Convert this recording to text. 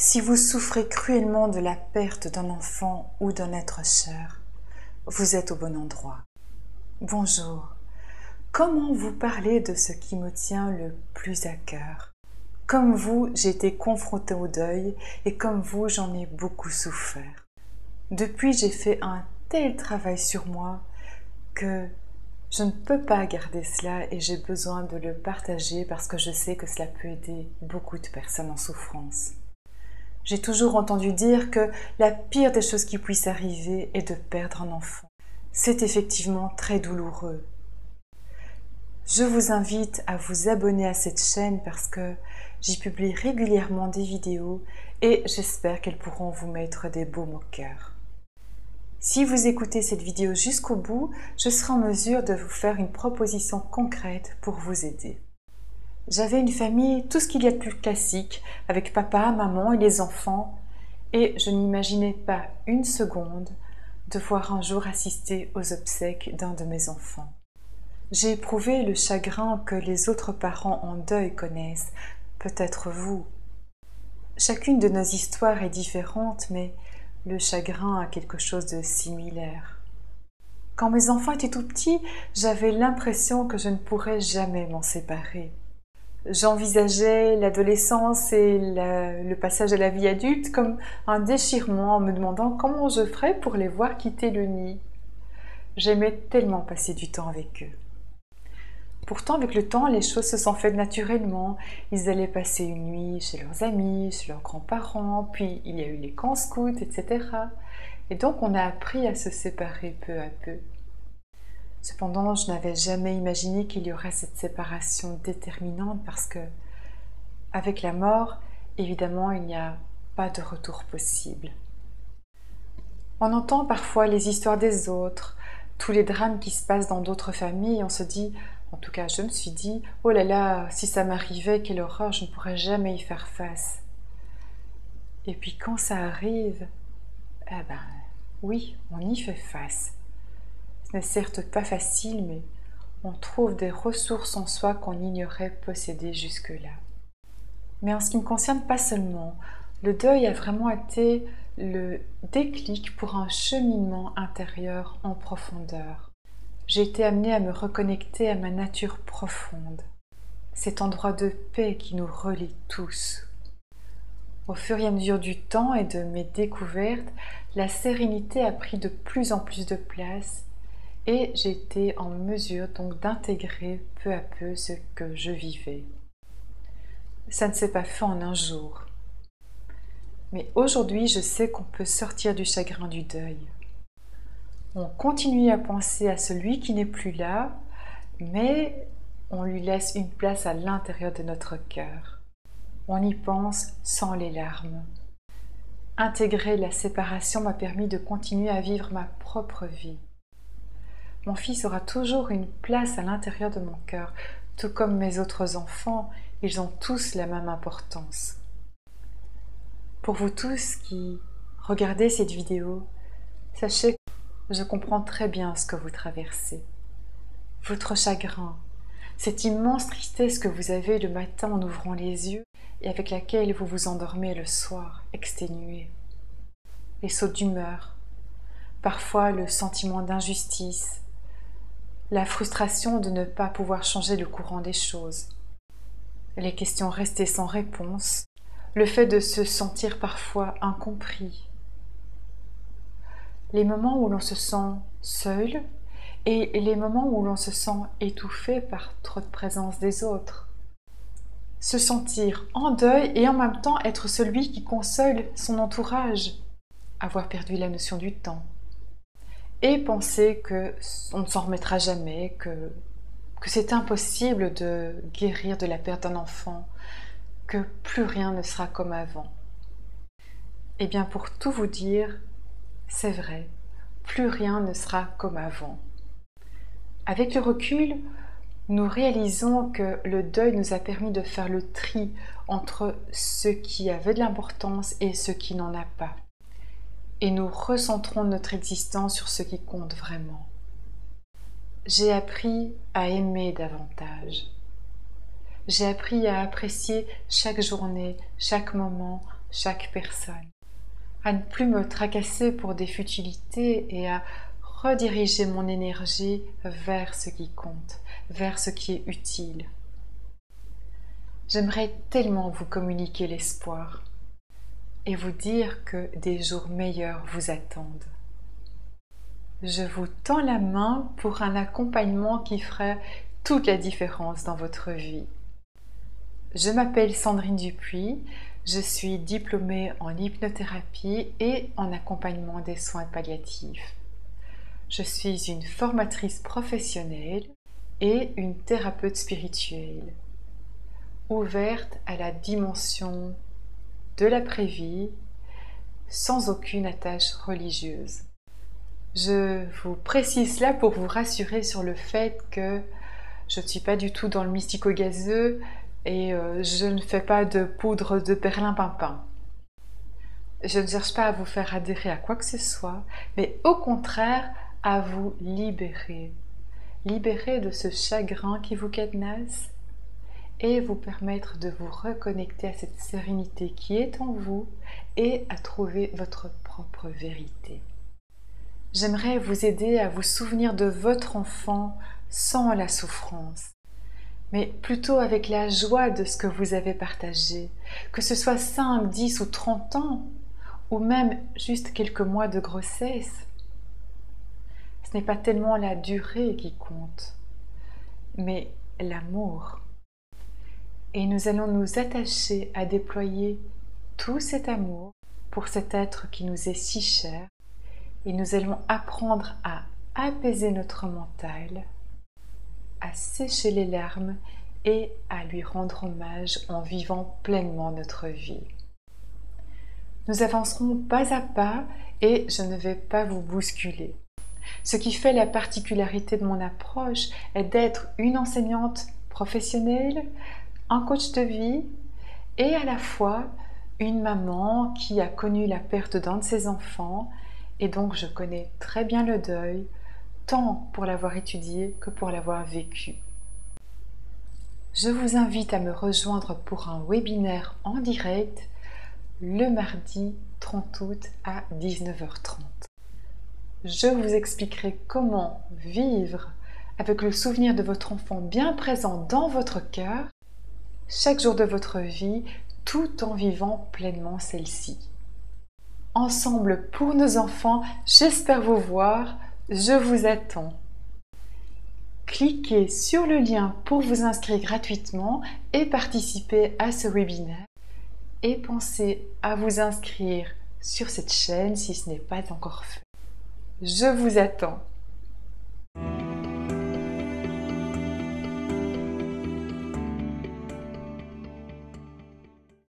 Si vous souffrez cruellement de la perte d'un enfant ou d'un être cher, vous êtes au bon endroit. Bonjour. Comment vous parler de ce qui me tient le plus à cœur? Comme vous, j'ai été confrontée au deuil et comme vous, j'en ai beaucoup souffert. Depuis, j'ai fait un tel travail sur moi que je ne peux pas garder cela et j'ai besoin de le partager parce que je sais que cela peut aider beaucoup de personnes en souffrance. J'ai toujours entendu dire que la pire des choses qui puissent arriver est de perdre un enfant. C'est effectivement très douloureux. Je vous invite à vous abonner à cette chaîne parce que j'y publie régulièrement des vidéos et j'espère qu'elles pourront vous mettre des baumes au cœur. Si vous écoutez cette vidéo jusqu'au bout, je serai en mesure de vous faire une proposition concrète pour vous aider. J'avais une famille, tout ce qu'il y a de plus classique, avec papa, maman et les enfants, et je n'imaginais pas une seconde devoir un jour assister aux obsèques d'un de mes enfants. J'ai éprouvé le chagrin que les autres parents en deuil connaissent, peut-être vous. Chacune de nos histoires est différente, mais le chagrin a quelque chose de similaire. Quand mes enfants étaient tout petits, j'avais l'impression que je ne pourrais jamais m'en séparer. J'envisageais l'adolescence et le passage à la vie adulte comme un déchirement en me demandant comment je ferais pour les voir quitter le nid. J'aimais tellement passer du temps avec eux. Pourtant, avec le temps, les choses se sont faites naturellement. Ils allaient passer une nuit chez leurs amis, chez leurs grands-parents, puis il y a eu les camps scouts, etc. Et donc on a appris à se séparer peu à peu. Cependant, je n'avais jamais imaginé qu'il y aurait cette séparation déterminante parce que, avec la mort, évidemment, il n'y a pas de retour possible. On entend parfois les histoires des autres, tous les drames qui se passent dans d'autres familles, et on se dit, en tout cas je me suis dit, oh là là, si ça m'arrivait, quelle horreur, je ne pourrais jamais y faire face. Et puis quand ça arrive, eh ben oui, on y fait face. Ce n'est certes pas facile, mais on trouve des ressources en soi qu'on ignorait posséder jusque-là. Mais en ce qui me concerne, pas seulement. Le deuil a vraiment été le déclic pour un cheminement intérieur en profondeur. J'ai été amenée à me reconnecter à ma nature profonde, cet endroit de paix qui nous relie tous. Au fur et à mesure du temps et de mes découvertes, la sérénité a pris de plus en plus de place et j'ai été en mesure donc d'intégrer peu à peu ce que je vivais. Ça ne s'est pas fait en un jour. Mais aujourd'hui, je sais qu'on peut sortir du chagrin du deuil. On continue à penser à celui qui n'est plus là, mais on lui laisse une place à l'intérieur de notre cœur. On y pense sans les larmes. Intégrer la séparation m'a permis de continuer à vivre ma propre vie. Mon fils aura toujours une place à l'intérieur de mon cœur, tout comme mes autres enfants, ils ont tous la même importance. Pour vous tous qui regardez cette vidéo, sachez que je comprends très bien ce que vous traversez. Votre chagrin, cette immense tristesse que vous avez le matin en ouvrant les yeux et avec laquelle vous vous endormez le soir, exténué. Les sauts d'humeur, parfois le sentiment d'injustice, la frustration de ne pas pouvoir changer le courant des choses, les questions restées sans réponse, le fait de se sentir parfois incompris, les moments où l'on se sent seul et les moments où l'on se sent étouffé par trop de présence des autres. Se sentir en deuil et en même temps être celui qui console son entourage, avoir perdu la notion du temps. Et penser qu'on ne s'en remettra jamais, que c'est impossible de guérir de la perte d'un enfant, que plus rien ne sera comme avant. Eh bien, pour tout vous dire, c'est vrai, plus rien ne sera comme avant. Avec le recul, nous réalisons que le deuil nous a permis de faire le tri entre ce qui avait de l'importance et ce qui n'en a pas. Et nous recentrons notre existence sur ce qui compte vraiment. J'ai appris à aimer davantage. J'ai appris à apprécier chaque journée, chaque moment, chaque personne, à ne plus me tracasser pour des futilités et à rediriger mon énergie vers ce qui compte, vers ce qui est utile. J'aimerais tellement vous communiquer l'espoir et vous dire que des jours meilleurs vous attendent. Je vous tends la main pour un accompagnement qui ferait toute la différence dans votre vie. Je m'appelle Sandrine Dupuis, je suis diplômée en hypnothérapie et en accompagnement des soins palliatifs. Je suis une formatrice professionnelle et une thérapeute spirituelle, ouverte à la dimension de l'après-vie sans aucune attache religieuse. Je vous précise cela pour vous rassurer sur le fait que je ne suis pas du tout dans le mystico-gazeux et je ne fais pas de poudre de perlimpinpin. Je ne cherche pas à vous faire adhérer à quoi que ce soit, mais au contraire à vous libérer. Libérer de ce chagrin qui vous cadenasse et vous permettre de vous reconnecter à cette sérénité qui est en vous et à trouver votre propre vérité. J'aimerais vous aider à vous souvenir de votre enfant sans la souffrance, mais plutôt avec la joie de ce que vous avez partagé, que ce soit 5, 10 ou 30 ans, ou même juste quelques mois de grossesse. Ce n'est pas tellement la durée qui compte, mais l'amour. Et nous allons nous attacher à déployer tout cet amour pour cet être qui nous est si cher, et nous allons apprendre à apaiser notre mental, à sécher les larmes et à lui rendre hommage en vivant pleinement notre vie. Nous avancerons pas à pas et je ne vais pas vous bousculer. Ce qui fait la particularité de mon approche est d'être une enseignante professionnelle, un coach de vie et à la fois une maman qui a connu la perte d'un de ses enfants et donc je connais très bien le deuil, tant pour l'avoir étudié que pour l'avoir vécu. Je vous invite à me rejoindre pour un webinaire en direct le mardi 30 août à 19h30. Je vous expliquerai comment vivre avec le souvenir de votre enfant bien présent dans votre cœur chaque jour de votre vie tout en vivant pleinement celle-ci. Ensemble pour nos enfants, j'espère vous voir, je vous attends. Cliquez sur le lien pour vous inscrire gratuitement et participer à ce webinaire. Et pensez à vous inscrire sur cette chaîne si ce n'est pas encore fait. Je vous attends.